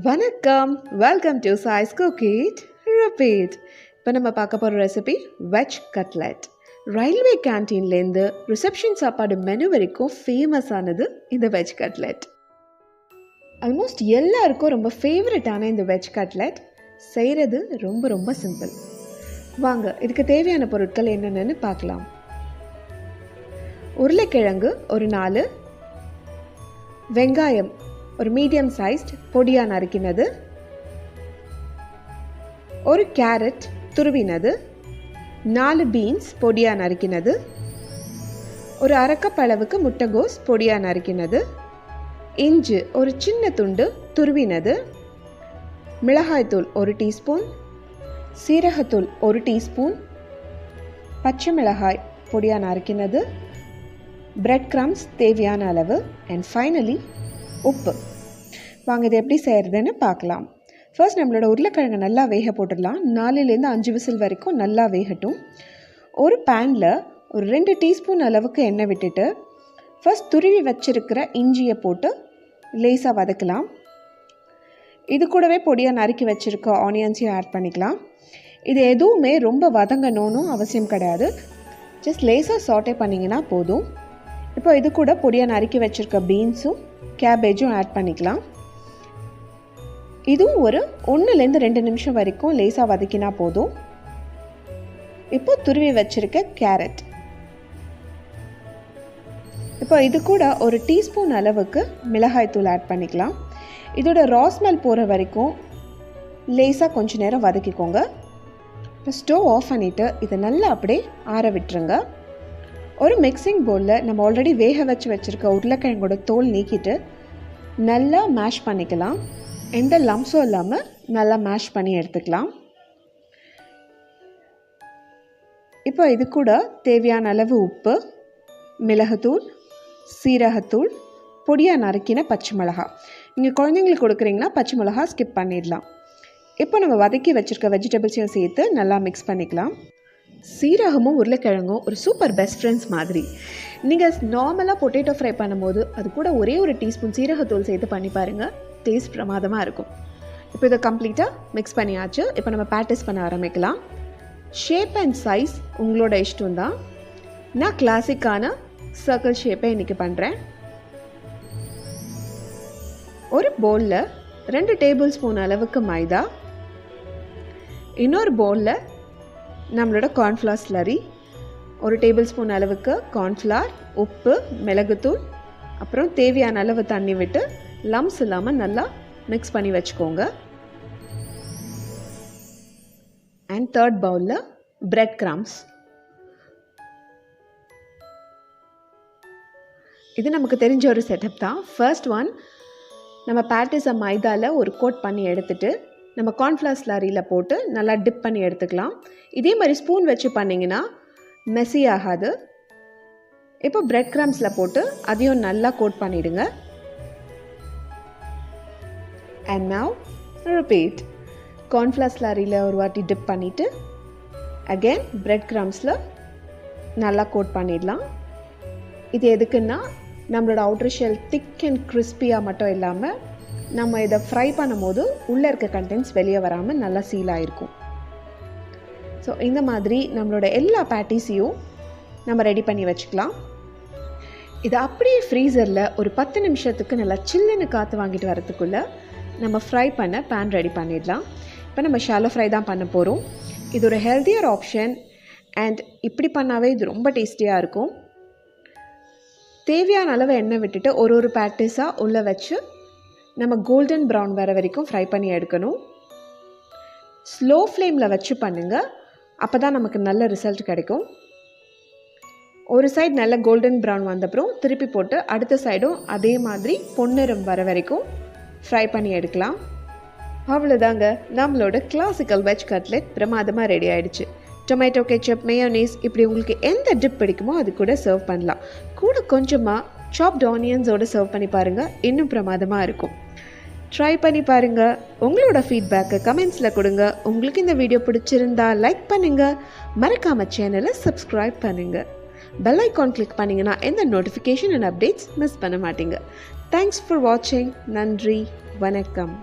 வணக்கம், welcome to choice cook it repeat. இப்போ நம்ம பார்க்க போகிற ரெசிபி வெஜ் கட்லெட். ரயில்வே கேன்டீன்லேருந்து ரிசப்ஷன் சாப்பாடு மெனு வரைக்கும் ஃபேமஸானது இந்த வெஜ் கட்லெட். ஆல்மோஸ்ட் எல்லாருக்கும் ரொம்ப ஃபேவரட்டான இந்த வெஜ் கட்லெட் செய்கிறது ரொம்ப சிம்பிள். வாங்க இதுக்கு தேவையான பொருட்கள் என்னென்னு பார்க்கலாம். உருளைக்கிழங்கு ஒரு 4, வெங்காயம் ஒரு மீடியம் சைஸ்ட் பொடியாக நறுக்கினது, ஒரு கேரட் துருவினது, 4 பீன்ஸ் பொடியாக நறுக்கினது, ஒரு அரை கப் அளவுக்கு முட்டைகோஸ் பொடியாக நறுக்கினது, இஞ்சி ஒரு சின்ன துண்டு துருவினது, மிளகாய்த்தூள் 1 டீஸ்பூன், சீரகத்தூள் 1 டீஸ்பூன், பச்சை மிளகாய் பொடியாக நறுக்கினது, பிரெட் கிரம்ஸ் தேவையான அளவு, அண்ட் ஃபைனலி உப்பு. வாங்க இது எப்படி செய்கிறதுன்னு பார்க்கலாம். ஃபர்ஸ்ட் நம்மளோட உருளைக்கிழங்கு நல்லா வேக போட்டுடலாம். 4லேருந்து 5 விசில் வரைக்கும் நல்லா வேகட்டும். ஒரு பேனில் ஒரு 2 டீஸ்பூன் அளவுக்கு எண்ணெய் விட்டுட்டு ஃபர்ஸ்ட் துருவி வச்சிருக்கிற இஞ்சியை போட்டு லேசாக வதக்கலாம். இது கூடவே பொடியாக நறுக்கி வச்சுருக்க ஆனியன்ஸையும் ஆட் பண்ணிக்கலாம். இது எதுவுமே ரொம்ப வதங்கணும்னு அவசியம் கிடையாது, ஜஸ்ட் லேசாக சாட்டே பண்ணிங்கன்னா போதும். இப்போ இது கூட பொடியாக நறுக்கி வச்சுருக்க பீன்ஸும் கேபேஜும் ஆட் பண்ணிக்கலாம். இதுவும் ஒரு 1லேருந்து 2 நிமிஷம் வரைக்கும் லேசாக வதக்கினா போதும். இப்போ துருவி வச்சிருக்க கேரட், இப்போ இது கூட ஒரு டீஸ்பூன் அளவுக்கு மிளகாய்த்தூள் ஆட் பண்ணிக்கலாம். இதோட ரா ஸ்மெல் போகிற வரைக்கும் லேசாக கொஞ்சம் நேரம் வதக்கிக்கோங்க. இப்போ ஸ்டவ் ஆஃப் பண்ணிவிட்டு இதை நல்லா அப்படியே ஆற விட்டுருங்க. ஒரு மிக்சிங் பவுலில் நம்ம ஆல்ரெடி வேக வச்சுருக்க உருளைக்கிழங்கோட தோல் நீக்கிட்டு நல்லா மேஷ் பண்ணிக்கலாம். எந்த லம்ஸும் இல்லாமல் நல்லா மேஷ் பண்ணி எடுத்துக்கலாம். இப்போ இது கூட தேவையான அளவு உப்பு, மிளகுத்தூள், சீரகத்தூள், பொடியாக நறுக்கின பச்சை மிளகா. நீங்கள் குழந்தைங்களுக்கு கொடுக்குறீங்கன்னா பச்சை மிளகா ஸ்கிப் பண்ணிடலாம். இப்போ நம்ம வதக்கி வச்சுருக்க வெஜிடபிள்ஸையும் சேர்த்து நல்லா மிக்ஸ் பண்ணிக்கலாம். சீரகமும் உருளைக்கிழங்கும் ஒரு சூப்பர் பெஸ்ட் ஃப்ரெண்ட்ஸ் மாதிரி. நீங்கள் நார்மலாக பொட்டேட்டோ ஃப்ரை பண்ணும்போது அது கூட ஒரே ஒரு டீஸ்பூன் சீரகத்தூள் சேர்த்து பண்ணி பாருங்கள், டேஸ்ட் பிரமாதமாக இருக்கும். இப்போ இதை கம்ப்ளீட்டாக மிக்ஸ் பண்ணியாச்சு. இப்போ நம்ம பேட்டிஸ் பண்ண ஆரம்பிக்கலாம். ஷேப் அண்ட் சைஸ் உங்களோட இஷ்டம் தான். நான் கிளாசிக்கான சர்க்கிள் ஷேப்பை இன்றைக்கி பண்ணுறேன். ஒரு பவுலில் 2 டேபிள் ஸ்பூன் அளவுக்கு மைதா, இன்னொரு பவுலில் நம்மளோட கார்ன்ஃப்ளவர் ஸ்லரி, 1 டேபிள் ஸ்பூன் அளவுக்கு கார்ன்ஃப்ளவர், உப்பு, மிளகுத்தூள், அப்புறம் தேவையான அளவு தண்ணி விட்டு லம்ஸ் இல்லாமல் நல்லா மிக்ஸ் பண்ணி வச்சுக்கோங்க. அண்ட் தேர்ட் பவுலில் பிரெட் கிரம்ஸ். இது நமக்கு தெரிஞ்ச ஒரு செட்டப் தான். ஃபர்ஸ்ட் ஒன், நம்ம பேட்டிஸை மைதாவில் ஒரு கோட் பண்ணி எடுத்துட்டு நம்ம கார்ன்ஃப்ளவர் ஸ்லரியில் போட்டு நல்லா டிப் பண்ணி எடுத்துக்கலாம். இதே மாதிரி ஸ்பூன் வச்சு பண்ணிங்கன்னா மெஸ்ஸி ஆகாது. இப்போ பிரெட் கிரம்ஸில் போட்டு அதையும் நல்லா கோட் பண்ணிவிடுங்க. And now repeat. கார்ன்ஃப்ளவர் ஸ்லரியில் ஒரு வாட்டி டிப் பண்ணிவிட்டு அகெயின் பிரெட் கிரம்ஸில் நல்லா கோட் பண்ணிடலாம். இது எதுக்குன்னா நம்மளோட அவுட்டர் ஷெல் திக் அண்ட் கிறிஸ்பியாக மட்டும் இல்லாமல் நம்ம இதை ஃப்ரை பண்ணும்போது உள்ளே இருக்க கண்டென்ட்ஸ் வெளியே வராமல் நல்லா சீல் ஆகிருக்கும். ஸோ இந்த மாதிரி நம்மளோட எல்லா பேட்டிஸையும் நம்ம ரெடி பண்ணி வச்சுக்கலாம். இதை அப்படியே ஃப்ரீசரில் ஒரு 10 நிமிஷத்துக்கு நல்லா சில்லுன்னு காற்று வாங்கிட்டு வரதுக்குள்ளே நம்ம ஃப்ரை பண்ண பேன் ரெடி பண்ணிடலாம். இப்போ நம்ம ஷாலோ ஃப்ரை தான் பண்ண போகிறோம். இது ஒரு ஹெல்த்தியர் ஆப்ஷன் அண்ட் இப்படி பண்ணாவே இது ரொம்ப டேஸ்டியாக இருக்கும். தேவையான அளவு எண்ணெய் விட்டுட்டு ஒரு பேட்டிஸாக உள்ளே வச்சு நம்ம கோல்டன் ப்ரௌன் வர வரைக்கும் ஃப்ரை பண்ணி எடுக்கணும். ஸ்லோ ஃப்ளேமில் வச்சு பண்ணுங்கள், அப்போ தான் நமக்கு நல்ல ரிசல்ட் கிடைக்கும். ஒரு சைடு நல்ல கோல்டன் ப்ரௌன் வந்தப்புறம் திருப்பி போட்டு அடுத்த சைடும் அதே மாதிரி பொன்னிறம் வர வரைக்கும் ஃப்ரை பண்ணி எடுக்கலாம். அவ்வளோதாங்க, நம்மளோட கிளாசிக்கல் வெஜ் கட்லெட் பிரமாதமாக ரெடி ஆகிடுச்சு. டொமேட்டோ கெச்சப், மேயோனீஸ், இப்படி உங்களுக்கு எந்த டிப் பிடிக்குமோ அது கூட சர்வ் பண்ணலாம். கூட கொஞ்சமாக சாப்ட் ஆனியன்ஸோடு சர்வ் பண்ணி பாருங்கள், இன்னும் பிரமாதமாக இருக்கும். ட்ரை பண்ணி பாருங்கள். உங்களோட ஃபீட்பேக்கை கமெண்ட்ஸில் கொடுங்க. உங்களுக்கு இந்த வீடியோ பிடிச்சிருந்தா லைக் பண்ணுங்கள், மறக்காமல் சேனலை சப்ஸ்கிரைப் பண்ணுங்கள். பெல் ஐக்கான் கிளிக் பண்ணிங்கன்னா எந்த நோட்டிஃபிகேஷன் அண்ட் அப்டேட்ஸ் மிஸ் பண்ண மாட்டீங்க. தேங்க்ஸ் ஃபார் வாட்சிங். நன்றி, வணக்கம்.